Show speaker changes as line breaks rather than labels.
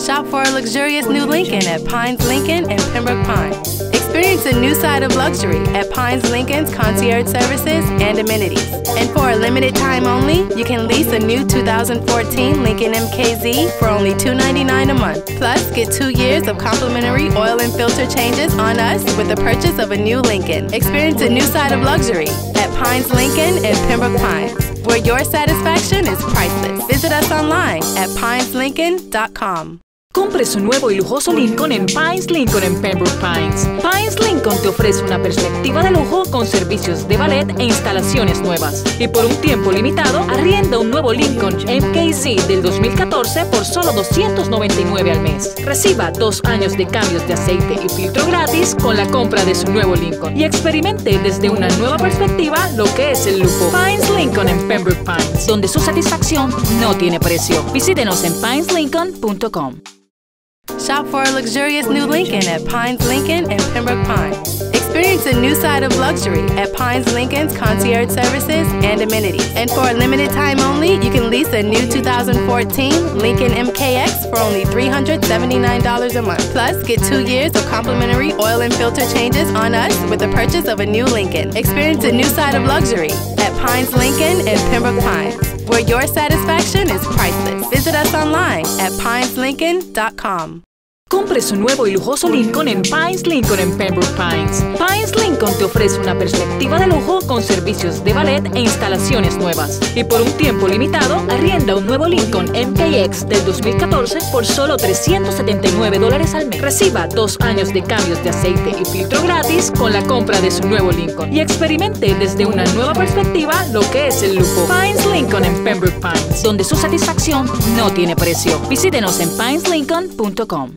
Shop for a luxurious new Lincoln at Pines Lincoln in Pembroke Pines. Experience a new side of luxury at Pines Lincoln's concierge services and amenities. And for a limited time only, you can lease a new 2014 Lincoln MKZ for only $299 a month. Plus, get 2 years of complimentary oil and filter changes on us with the purchase of a new Lincoln. Experience a new side of luxury at Pines Lincoln in Pembroke Pines, where your satisfaction is priceless. Visit us online at pineslincoln.com.
Compre su nuevo y lujoso Lincoln en Pines Lincoln en Pembroke Pines. Pines Lincoln te ofrece una perspectiva de lujo con servicios de valet e instalaciones nuevas. Y por un tiempo limitado, arrienda un nuevo Lincoln MKZ del 2014 por solo $299 al mes. Reciba 2 años de cambios de aceite y filtro gratis con la compra de su nuevo Lincoln. Y experimente desde una nueva perspectiva lo que es el lujo. Pines Lincoln en Pembroke Pines, donde su satisfacción no tiene precio. Visítenos en pineslincoln.com.
Shop for a luxurious new Lincoln at Pines Lincoln in Pembroke Pines. Experience a new side of luxury at Pines Lincoln's concierge services and amenities. And for a limited time only, you can lease a new 2014 Lincoln MKX for only $379 a month. Plus, get 2 years of complimentary oil and filter changes on us with the purchase of a new Lincoln. Experience a new side of luxury at Pines Lincoln in Pembroke Pines, where your satisfaction is priceless. Visit us online at pineslincoln.com.
Compre su nuevo y lujoso Lincoln en Pines Lincoln en Pembroke Pines. Pines Lincoln te ofrece una perspectiva de lujo con servicios de valet e instalaciones nuevas. Y por un tiempo limitado, arrienda un nuevo Lincoln MKX del 2014 por solo $379 al mes. Reciba 2 años de cambios de aceite y filtro gratis con la compra de su nuevo Lincoln. Y experimente desde una nueva perspectiva lo que es el lujo. Pines Lincoln en Pembroke Pines, donde su satisfacción no tiene precio. Visítenos en pineslincoln.com.